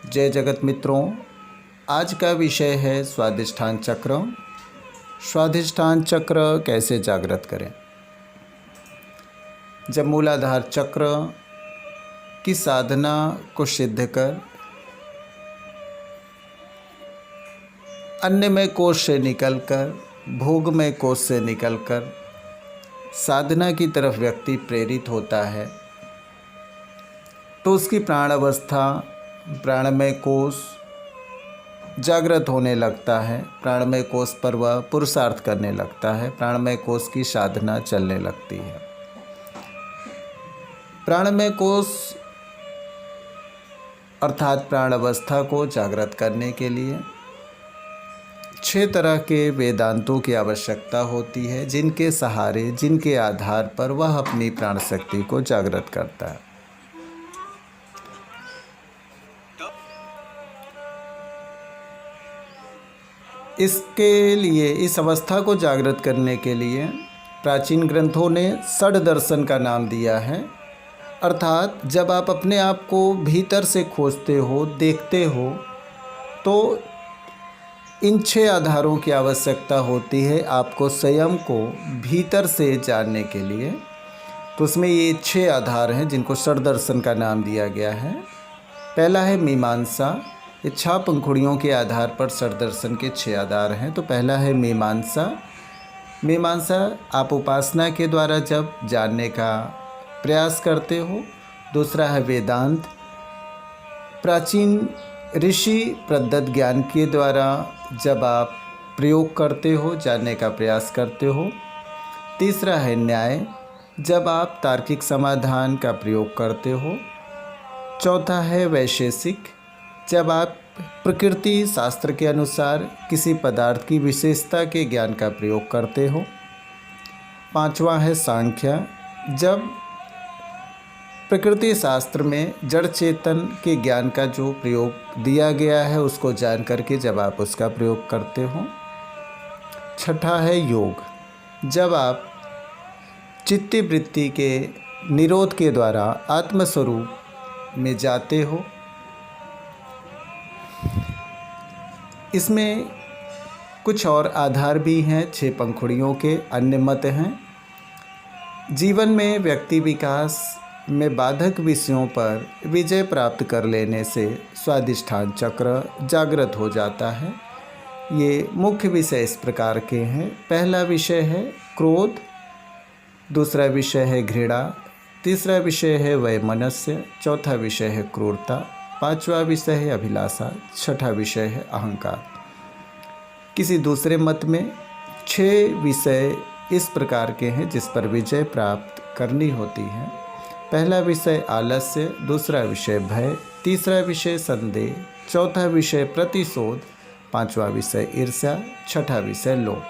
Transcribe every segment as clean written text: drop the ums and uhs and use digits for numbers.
जय जगत मित्रों, आज का विषय है स्वाधिष्ठान चक्र। स्वाधिष्ठान चक्र कैसे जागृत करें। जब मूलाधार चक्र की साधना को सिद्ध कर अन्नमय कोश से निकलकर भोगमय कोश से निकलकर साधना की तरफ व्यक्ति प्रेरित होता है तो उसकी प्राण अवस्था, प्राणमय कोश जागृत होने लगता है। प्राणमय कोश पर वह पुरुषार्थ करने लगता है। प्राणमय कोश की साधना चलने लगती है। प्राणमय कोश अर्थात प्राण अवस्था को जागृत करने के लिए 6 तरह के वेदांतों की आवश्यकता होती है, जिनके सहारे, जिनके आधार पर वह अपनी प्राण शक्ति को जागृत करता है। इसके लिए, इस अवस्था को जागृत करने के लिए प्राचीन ग्रंथों ने षड दर्शन का नाम दिया है। अर्थात जब आप अपने आप को भीतर से खोजते हो, देखते हो, तो इन 6 आधारों की आवश्यकता होती है आपको स्वयं को भीतर से जानने के लिए। तो उसमें ये 6 आधार हैं जिनको षड दर्शन का नाम दिया गया है। पहला है मीमांसा। ये 6 पंखुड़ियों के आधार पर षड दर्शन के 6 आधार हैं। तो पहला है मीमांसा। मीमांसा आप उपासना के द्वारा जब जानने का प्रयास करते हो। दूसरा है वेदांत, प्राचीन ऋषि प्रदत्त ज्ञान के द्वारा जब आप प्रयोग करते हो, जानने का प्रयास करते हो। तीसरा है न्याय, जब आप तार्किक समाधान का प्रयोग करते हो। चौथा है वैशेषिक, जब आप प्रकृति शास्त्र के अनुसार किसी पदार्थ की विशेषता के ज्ञान का प्रयोग करते हो। 5वां है सांख्य, जब प्रकृति शास्त्र में जड़ चेतन के ज्ञान का जो प्रयोग दिया गया है उसको जान करके जब आप उसका प्रयोग करते हो। 6ठा है योग, जब आप चित्ती वृत्ति के निरोध के द्वारा आत्मस्वरूप में जाते हो। इसमें कुछ और आधार भी हैं 6 पंखुड़ियों के, अन्य मत हैं। जीवन में व्यक्ति विकास में बाधक विषयों पर विजय प्राप्त कर लेने से स्वाधिष्ठान चक्र जागृत हो जाता है। ये मुख्य विषय इस प्रकार के हैं। पहला विषय है क्रोध, दूसरा विषय है घृणा, तीसरा विषय है वैमनस्य, चौथा विषय है क्रूरता, 5वां विषय है अभिलाषा, 6ठा विषय है अहंकार। किसी दूसरे मत में 6 विषय इस प्रकार के हैं जिस पर विजय प्राप्त करनी होती है। पहला विषय आलस्य, दूसरा विषय भय, तीसरा विषय संदेह, चौथा विषय प्रतिशोध, 5वां विषय ईर्ष्या, 6ठा विषय लोभ।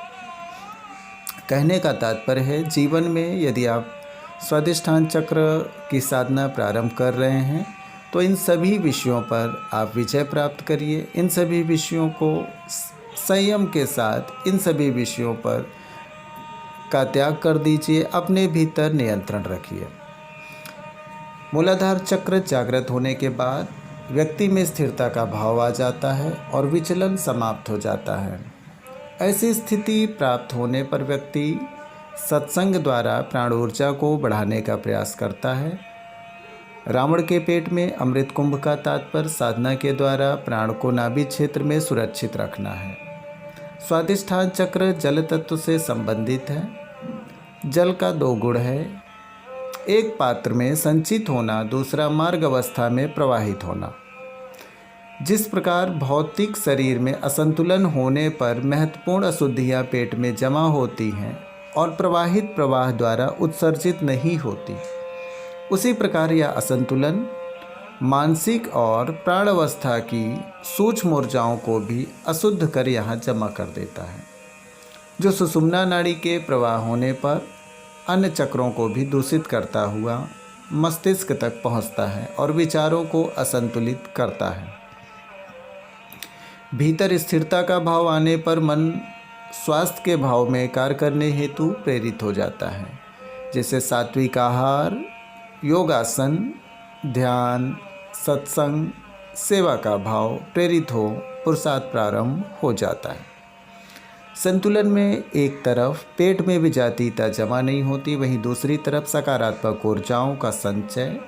कहने का तात्पर्य है, जीवन में यदि आप स्वाधिष्ठान चक्र की साधना प्रारंभ कर रहे हैं तो इन सभी विषयों पर आप विजय प्राप्त करिए। इन सभी विषयों को संयम के साथ, इन सभी विषयों पर का त्याग कर दीजिए। अपने भीतर नियंत्रण रखिए। मूलाधार चक्र जागृत होने के बाद व्यक्ति में स्थिरता का भाव आ जाता है और विचलन समाप्त हो जाता है। ऐसी स्थिति प्राप्त होने पर व्यक्ति सत्संग द्वारा प्राण ऊर्जा को बढ़ाने का प्रयास करता है। रावण के पेट में अमृत कुंभ का तात्पर्य साधना के द्वारा प्राण को नाभि क्षेत्र में सुरक्षित रखना है। स्वाधिष्ठान चक्र जल तत्व से संबंधित है। जल का 2 गुण है, एक पात्र में संचित होना, दूसरा मार्ग अवस्था में प्रवाहित होना। जिस प्रकार भौतिक शरीर में असंतुलन होने पर महत्वपूर्ण अशुद्धियाँ पेट में जमा होती हैं और प्रवाहित प्रवाह द्वारा उत्सर्जित नहीं होती, उसी प्रकार यह असंतुलन मानसिक और प्राण अवस्था की सूक्ष्म ऊर्जाओं को भी अशुद्ध कर यहाँ जमा कर देता है, जो सुषुम्ना नाड़ी के प्रवाह होने पर अन्य चक्रों को भी दूषित करता हुआ मस्तिष्क तक पहुँचता है और विचारों को असंतुलित करता है। भीतर स्थिरता का भाव आने पर मन स्वास्थ्य के भाव में कार्य करने हेतु प्रेरित हो जाता है, जैसे सात्विक आहार, योगासन, ध्यान, सत्संग, सेवा का भाव प्रेरित हो पुरुषार्थ प्रारंभ हो जाता है। संतुलन में एक तरफ पेट में भी जातीयता जमा नहीं होती, वहीं दूसरी तरफ सकारात्मक ऊर्जाओं का संचय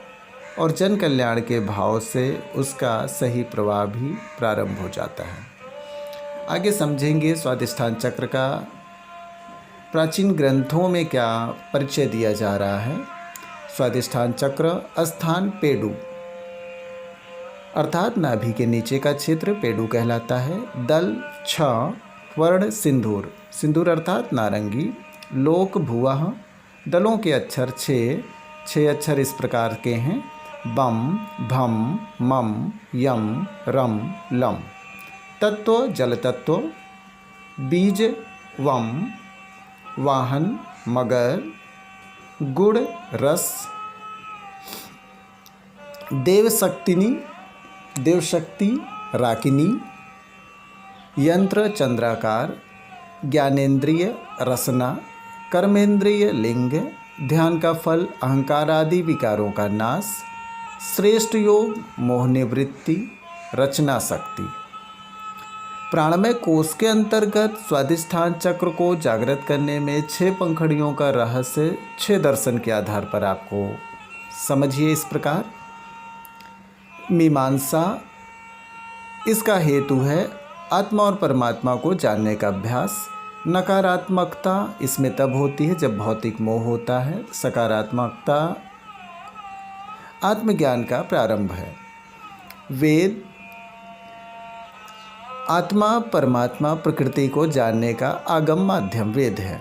और जन कल्याण के भाव से उसका सही प्रवाह भी प्रारंभ हो जाता है। आगे समझेंगे स्वादिष्ठान चक्र का प्राचीन ग्रंथों में क्या परिचय दिया जा रहा है। स्वादिष्ठान चक्र स्थान पेडु अर्थात नाभि के नीचे का क्षेत्र पेडु कहलाता है। दल छ वर्ण सिंदूर, सिंदूर अर्थात नारंगी। लोक भुवः, दलों के अक्षर छः अक्षर इस प्रकार के हैं। बम भम मम यम रम लम। तत्व जल तत्व। बीज वम, वाहन मगर, गुड़ रस। देवशक्तिनी, देवशक्ति राकिनी। यंत्र चंद्राकार। ज्ञानेंद्रिय रसना। कर्मेंद्रिय लिंग। ध्यान का फल अहंकार आदि विकारों का नाश। श्रेष्ठ योग मोह निवृत्ति। रचना शक्ति। प्राणमय कोष के अंतर्गत स्वादिष्ठान चक्र को जागृत करने में 6 पंखुड़ियों का रहस्य 6 दर्शन के आधार पर आपको समझिए इस प्रकार। मीमांसा, इसका हेतु है आत्मा और परमात्मा को जानने का अभ्यास। नकारात्मकता इसमें तब होती है जब भौतिक मोह होता है। सकारात्मकता आत्मज्ञान का प्रारंभ है। वेद आत्मा परमात्मा प्रकृति को जानने का आगम माध्यम वेद है।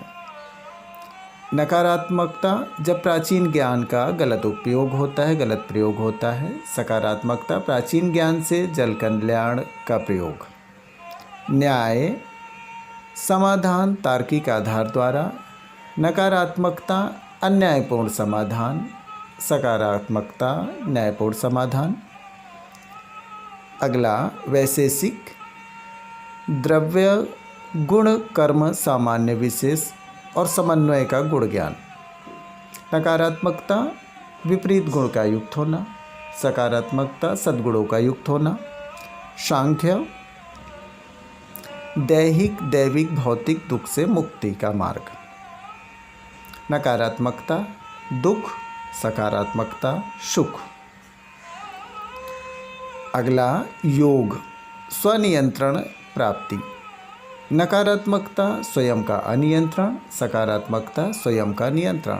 नकारात्मकता जब प्राचीन ज्ञान का गलत उपयोग होता है, गलत प्रयोग होता है। सकारात्मकता प्राचीन ज्ञान से जल कल्याण का प्रयोग। न्याय समाधान तार्किक आधार द्वारा। नकारात्मकता अन्यायपूर्ण समाधान। सकारात्मकता न्यायपूर्ण समाधान। अगला वैशेषिक द्रव्य गुण कर्म सामान्य विशेष और समन्वय का गुण ज्ञान। नकारात्मकता विपरीत गुण का युक्त होना। सकारात्मकता सद्गुणों का युक्त होना। सांख्य दैहिक दैविक भौतिक दुख से मुक्ति का मार्ग। नकारात्मकता दुख, सकारात्मकता सुख। अगला योग स्वनियंत्रण प्राप्ति। नकारात्मकता स्वयं का अनियंत्रण, सकारात्मकता स्वयं का नियंत्रण।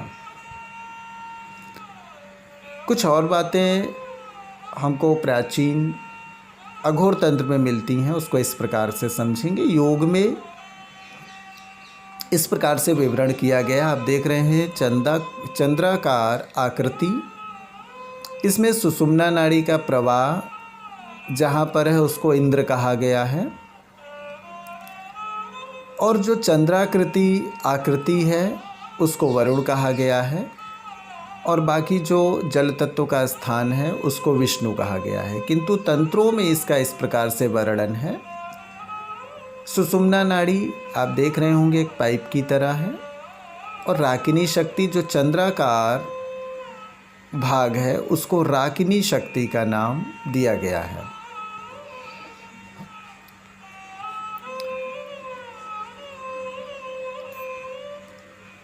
कुछ और बातें हमको प्राचीन अघोर तंत्र में मिलती हैं, उसको इस प्रकार से समझेंगे। योग में इस प्रकार से विवरण किया गया, आप देख रहे हैं चंद्राकार आकृति। इसमें सुषुम्ना नाड़ी का प्रवाह जहाँ पर है उसको इंद्र कहा गया है, और जो चंद्राकृति आकृति है उसको वरुण कहा गया है, और बाकी जो जल तत्व का स्थान है उसको विष्णु कहा गया है। किंतु तंत्रों में इसका इस प्रकार से वर्णन है। सुषुम्ना नाड़ी आप देख रहे होंगे एक पाइप की तरह है, और राकिनी शक्ति जो चंद्राकार भाग है उसको राकिनी शक्ति का नाम दिया गया है।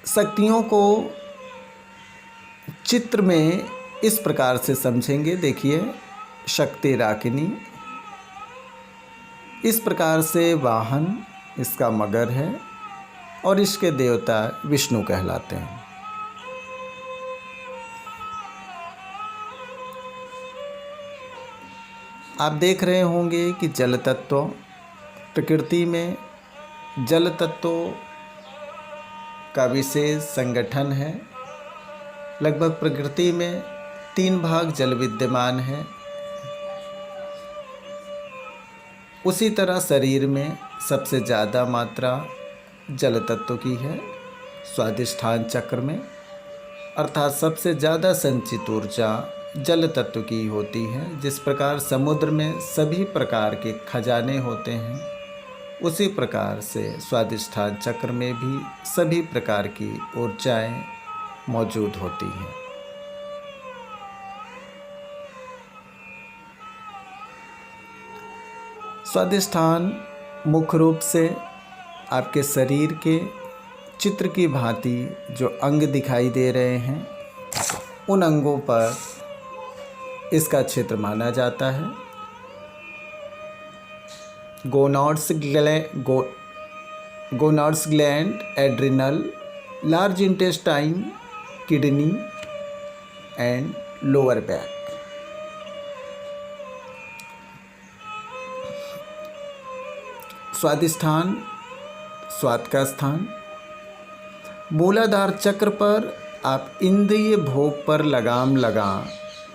शक्तियों को चित्र में इस प्रकार से समझेंगे। देखिए शक्ति राकिनी, इस प्रकार से वाहन इसका मगर है, और इसके देवता विष्णु कहलाते हैं। आप देख रहे होंगे कि जल तत्व प्रकृति में जल तत्व का विशेष संगठन है। लगभग प्रकृति में 3 भाग जल विद्यमान है। उसी तरह शरीर में सबसे ज़्यादा मात्रा जल तत्व की है स्वादिष्ठान चक्र में, अर्थात सबसे ज़्यादा संचित ऊर्जा जल तत्व की होती है। जिस प्रकार समुद्र में सभी प्रकार के खजाने होते हैं, उसी प्रकार से स्वादिष्ठान चक्र में भी सभी प्रकार की ऊर्जाएं मौजूद होती हैं। स्वादिष्ठान मुख्य रूप से आपके शरीर के चित्र की भांति जो अंग दिखाई दे रहे हैं उन अंगों पर इसका क्षेत्र माना जाता है। Gonads gland, adrenal, large intestine, kidney and lower back. स्वादिष्ठान, स्वाद का स्थान। मूलाधार चक्र पर आप इंद्रिय भोग पर लगाम लगा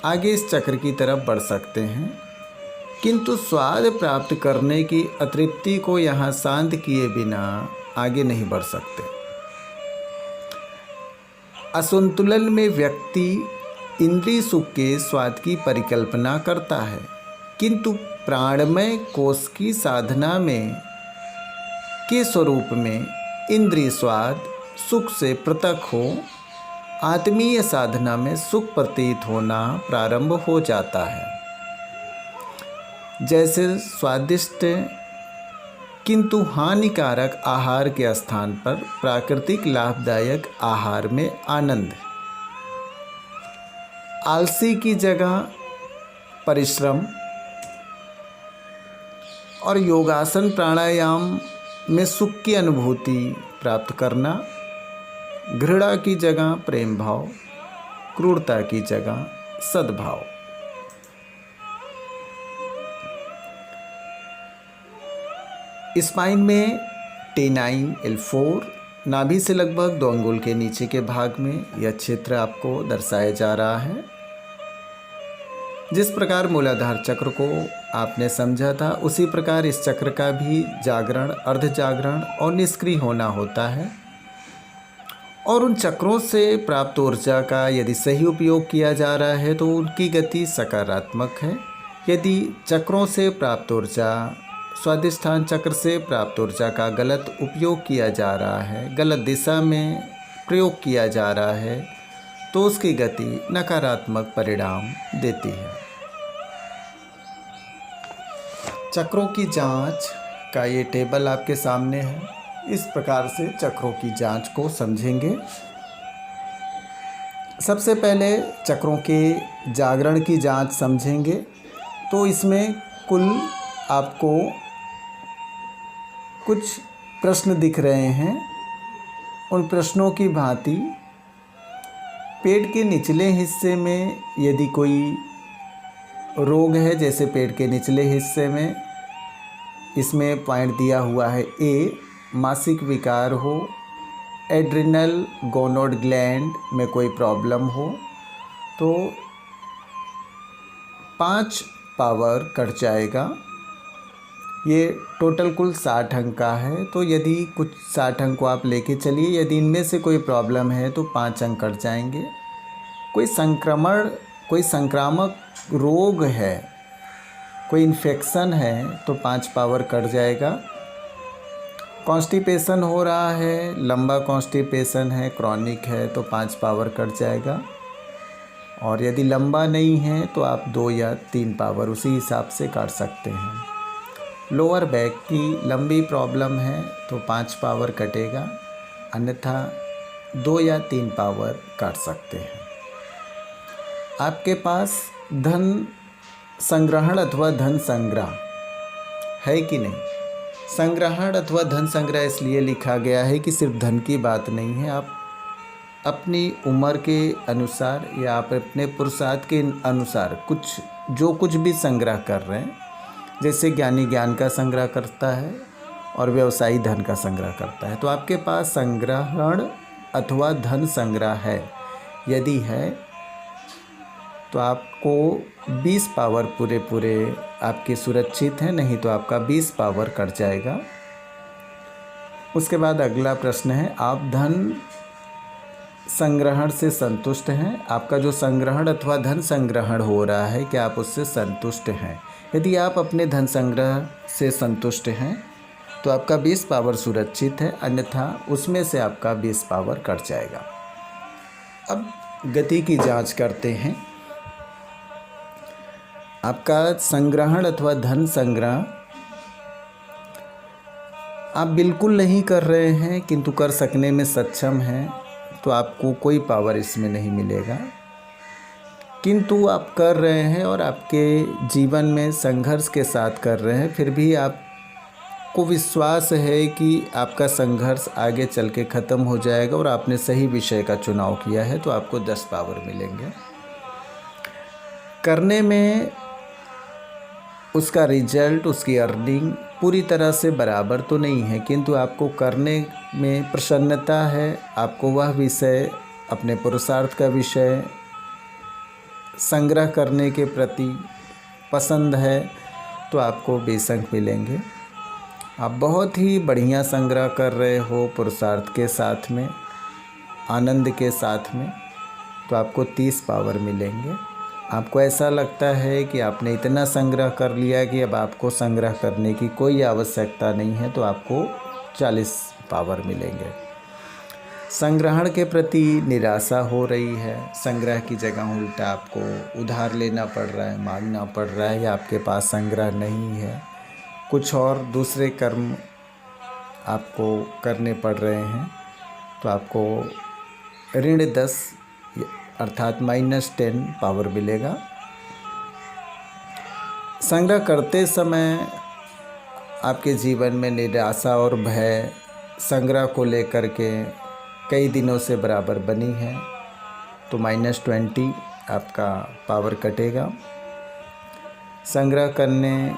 आगे इस चक्र की तरफ बढ़ सकते हैं, किंतु स्वाद प्राप्त करने की अतृप्ति को यहाँ शांत किए बिना आगे नहीं बढ़ सकते। असंतुलन में व्यक्ति इंद्रिय सुख के स्वाद की परिकल्पना करता है, किंतु प्राणमय कोश की साधना में के स्वरूप में इंद्रिय स्वाद सुख से पृथक हो आत्मीय साधना में सुख प्रतीत होना प्रारंभ हो जाता है। जैसे स्वादिष्ट किंतु हानिकारक आहार के स्थान पर प्राकृतिक लाभदायक आहार में आनंद। आलसी की जगह परिश्रम और योगासन प्राणायाम में सुख की अनुभूति प्राप्त करना। घृणा की जगह प्रेम भाव, क्रूरता की जगह सद्भाव। स्पाइन में T9 L4 नाभि से लगभग 2 अंगुल के नीचे के भाग में यह क्षेत्र आपको दर्शाया जा रहा है। जिस प्रकार मूलाधार चक्र को आपने समझा था, उसी प्रकार इस चक्र का भी जागरण, अर्ध जागरण और निष्क्रिय होना होता है। और उन चक्रों से प्राप्त ऊर्जा का यदि सही उपयोग किया जा रहा है तो उनकी गति सकारात्मक है। यदि चक्रों से प्राप्त ऊर्जा, स्वादिष्ठान चक्र से प्राप्त ऊर्जा का गलत उपयोग किया जा रहा है, गलत दिशा में प्रयोग किया जा रहा है, तो उसकी गति नकारात्मक परिणाम देती है। चक्रों की जांच का ये टेबल आपके सामने है। इस प्रकार से चक्रों की जांच को समझेंगे। सबसे पहले चक्रों के जागरण की जांच समझेंगे। तो इसमें कुल आपको कुछ प्रश्न दिख रहे हैं। उन प्रश्नों की भांति पेट के निचले हिस्से में यदि कोई रोग है, जैसे पेट के निचले हिस्से में इसमें पॉइंट दिया हुआ है ए, मासिक विकार हो, एड्रिनल गोनोड ग्लैंड में कोई प्रॉब्लम हो, तो 5 पावर कट जाएगा। ये टोटल कुल 60 अंक का है। तो यदि कुछ 60 अंक को आप लेके चलिए, यदि इनमें से कोई प्रॉब्लम है तो 5 अंक कट जाएंगे। कोई संक्रामक रोग है, कोई इन्फेक्शन है तो 5 पावर कट जाएगा। कॉन्स्टिपेशन हो रहा है, लंबा कॉन्स्टिपेशन है, क्रॉनिक है, तो 5 पावर कट जाएगा। और यदि लंबा नहीं है तो आप 2 या 3 पावर उसी हिसाब से काट सकते हैं। लोअर बैक की लंबी प्रॉब्लम है तो 5 पावर कटेगा, अन्यथा 2 या 3 पावर काट सकते हैं। आपके पास धन संग्रहण अथवा धन संग्रह है कि नहीं? संग्रहण अथवा धन संग्रह इसलिए लिखा गया है कि सिर्फ धन की बात नहीं है। आप अपनी उम्र के अनुसार या आप अपने पुरुषार्थ के अनुसार जो कुछ भी संग्रह कर रहे हैं, जैसे ज्ञानी ज्ञान का संग्रह करता है और व्यवसायी धन का संग्रह करता है, तो आपके पास संग्रहण अथवा धन संग्रह है। यदि है तो आपको 20 पावर पूरे आपके सुरक्षित हैं, नहीं तो आपका 20 पावर कट जाएगा। उसके बाद अगला प्रश्न है, आप धन संग्रहण से संतुष्ट हैं? आपका जो संग्रहण अथवा धन संग्रहण हो रहा है, क्या आप उससे संतुष्ट हैं? यदि आप अपने धन संग्रह से संतुष्ट हैं तो आपका 20 पावर सुरक्षित है, अन्यथा उसमें से आपका 20 पावर कट जाएगा। अब गति की जांच करते हैं। आपका संग्रहण अथवा धन संग्रह आप बिल्कुल नहीं कर रहे हैं किंतु कर सकने में सक्षम हैं, तो आपको कोई पावर इसमें नहीं मिलेगा। किंतु आप कर रहे हैं और आपके जीवन में संघर्ष के साथ कर रहे हैं, फिर भी आपको विश्वास है कि आपका संघर्ष आगे चल के ख़त्म हो जाएगा और आपने सही विषय का चुनाव किया है, तो आपको 10 पावर मिलेंगे। करने में उसका रिजल्ट, उसकी अर्निंग पूरी तरह से बराबर तो नहीं है, किंतु आपको करने में प्रसन्नता है, आपको वह विषय, अपने पुरुषार्थ का विषय संग्रह करने के प्रति पसंद है, तो आपको 20 अंक मिलेंगे। आप बहुत ही बढ़िया संग्रह कर रहे हो पुरुषार्थ के साथ में, आनंद के साथ में, तो आपको 30 पावर मिलेंगे। आपको ऐसा लगता है कि आपने इतना संग्रह कर लिया कि अब आपको संग्रह करने की कोई आवश्यकता नहीं है, तो आपको 40 पावर मिलेंगे। संग्रहण के प्रति निराशा हो रही है, संग्रह की जगह उल्टा आपको उधार लेना पड़ रहा है, मांगना पड़ रहा है, या आपके पास संग्रह नहीं है, कुछ और दूसरे कर्म आपको करने पड़ रहे हैं, तो आपको ऋण 10 अर्थात -10 पावर मिलेगा। संग्रह करते समय आपके जीवन में निराशा और भय संग्रह को लेकर के कई दिनों से बराबर बनी है, तो -20 आपका पावर कटेगा। संग्रह करने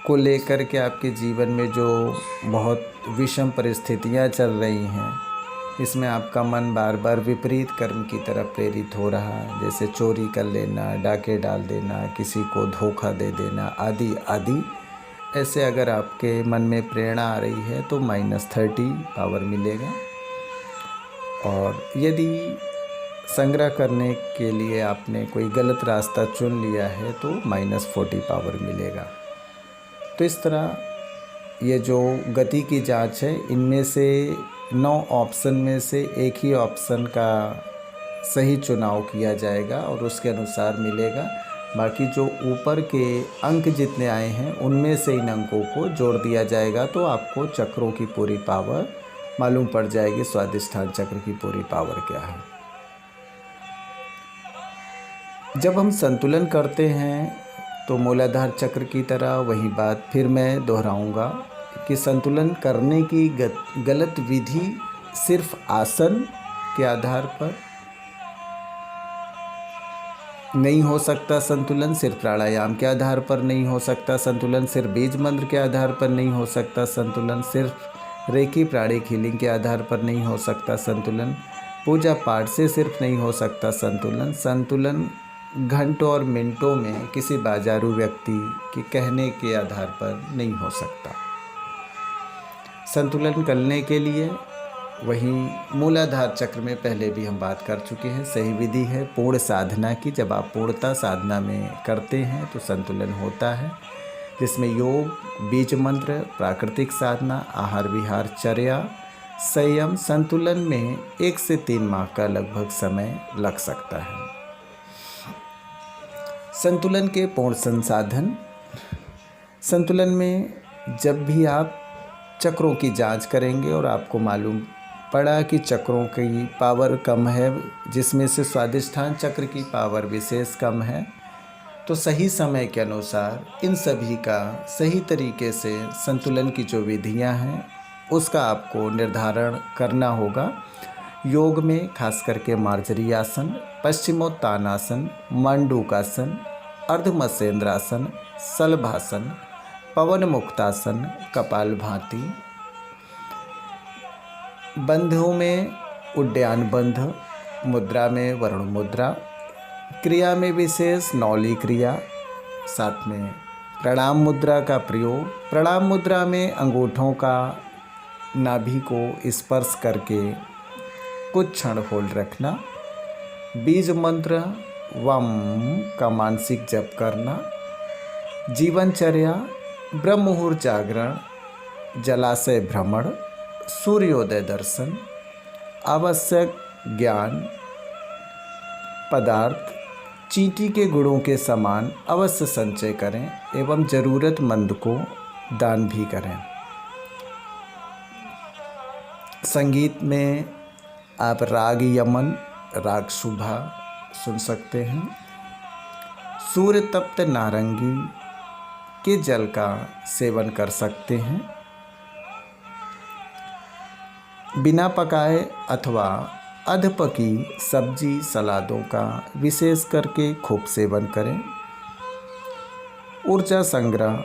को लेकर के आपके जीवन में जो बहुत विषम परिस्थितियां चल रही हैं, इसमें आपका मन बार बार विपरीत कर्म की तरफ प्रेरित हो रहा है, जैसे चोरी कर लेना, डाके डाल देना, किसी को धोखा दे देना, आदि आदि। ऐसे अगर आपके मन में प्रेरणा आ रही है तो -30 पावर मिलेगा। और यदि संग्रह करने के लिए आपने कोई गलत रास्ता चुन लिया है तो -40 पावर मिलेगा। तो इस तरह ये जो गति की जांच है, इनमें से 9 ऑप्शन में से एक ही ऑप्शन का सही चुनाव किया जाएगा और उसके अनुसार मिलेगा। बाकी जो ऊपर के अंक जितने आए हैं उनमें से इन अंकों को जोड़ दिया जाएगा, तो आपको चक्रों की पूरी पावर मालूम पड़ जाएगी, स्वादिष्ठान चक्र की पूरी पावर क्या है। जब हम संतुलन करते हैं तो मूलाधार चक्र की तरह वही बात फिर मैं दोहराऊंगा कि संतुलन करने की गलत विधि सिर्फ आसन के आधार पर नहीं हो सकता, संतुलन सिर्फ प्राणायाम के आधार पर नहीं हो सकता, संतुलन सिर्फ बीज मंत्र के आधार पर नहीं हो सकता, संतुलन सिर्फ रेकी प्राणिक हीलिंग के आधार पर नहीं हो सकता, संतुलन पूजा पाठ से सिर्फ नहीं हो सकता, संतुलन घंटों और मिनटों में किसी बाजारू व्यक्ति के कहने के आधार पर नहीं हो सकता। संतुलन करने के लिए वही मूलाधार चक्र में पहले भी हम बात कर चुके हैं, सही विधि है पूर्ण साधना की। जब आप पूर्णता साधना में करते हैं तो संतुलन होता है, जिसमें योग, बीज मंत्र, प्राकृतिक साधना, आहार विहार, चर्या, संयम, संतुलन में 1 से 3 माह का लगभग समय लग सकता है। संतुलन के पूर्ण संसाधन। संतुलन में जब भी आप चक्रों की जांच करेंगे और आपको मालूम पड़ा कि चक्रों की पावर कम है, जिसमें से स्वादिष्ठान चक्र की पावर विशेष कम है, तो सही समय के अनुसार इन सभी का सही तरीके से संतुलन की जो विधियां हैं उसका आपको निर्धारण करना होगा। योग में खास करके मार्जरी आसन, पश्चिमोत्तानासन, मंडूकासन, अर्धमत्स्येंद्रासन, शलभासन, पवन मुक्तासन, कपालभाति, बंधों में उड्डयन बंध, मुद्रा में वरुण मुद्रा, क्रिया में विशेष नौली क्रिया, साथ में प्रणाम मुद्रा का प्रयोग। प्रणाम मुद्रा में अंगूठों का नाभि को स्पर्श करके कुछ क्षण होल्ड रखना। बीज मंत्र वम का मानसिक जप करना। जीवनचर्या ब्रह्म मुहूर्त जागरण, जलाशय भ्रमण, सूर्योदय दर्शन, आवश्यक ज्ञान पदार्थ चींटी के गुणों के समान अवश्य संचय करें एवं ज़रूरतमंद को दान भी करें। संगीत में आप राग यमन, राग शुभा सुन सकते हैं। सूर्य तप्त नारंगी के जल का सेवन कर सकते हैं। बिना पकाए अथवा अधपकी सब्जी सलादों का विशेष करके खूब सेवन करें। ऊर्जा संग्रह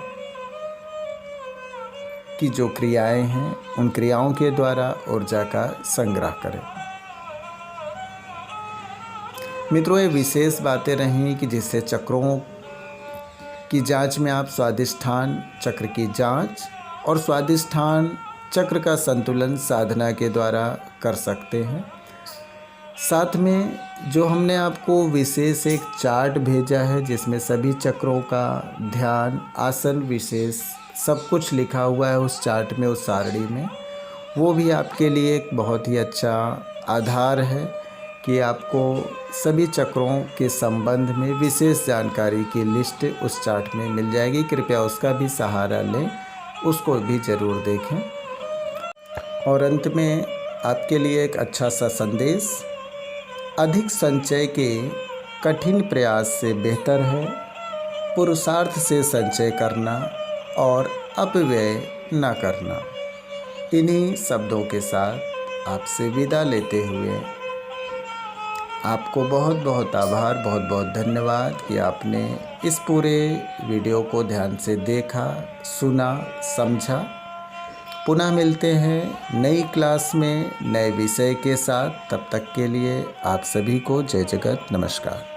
की जो क्रियाएं हैं उन क्रियाओं के द्वारा ऊर्जा का संग्रह करें। मित्रों, ये विशेष बातें रहीं कि जिससे चक्रों की जांच में आप स्वादिष्ठान चक्र की जांच और स्वादिष्ठान चक्र का संतुलन साधना के द्वारा कर सकते हैं। साथ में जो हमने आपको विशेष एक चार्ट भेजा है जिसमें सभी चक्रों का ध्यान, आसन विशेष सब कुछ लिखा हुआ है उस चार्ट में, उस सारणी में, वो भी आपके लिए एक बहुत ही अच्छा आधार है कि आपको सभी चक्रों के संबंध में विशेष जानकारी की लिस्ट उस चार्ट में मिल जाएगी। कृपया उसका भी सहारा लें, उसको भी ज़रूर देखें। और अंत में आपके लिए एक अच्छा सा संदेश, अधिक संचय के कठिन प्रयास से बेहतर है पुरुषार्थ से संचय करना और अपव्यय न करना। इन्हीं शब्दों के साथ आपसे विदा लेते हुए आपको बहुत बहुत आभार, बहुत बहुत धन्यवाद कि आपने इस पूरे वीडियो को ध्यान से देखा, सुना, समझा। पुनः मिलते हैं नई क्लास में नए विषय के साथ। तब तक के लिए आप सभी को जय जगत नमस्कार।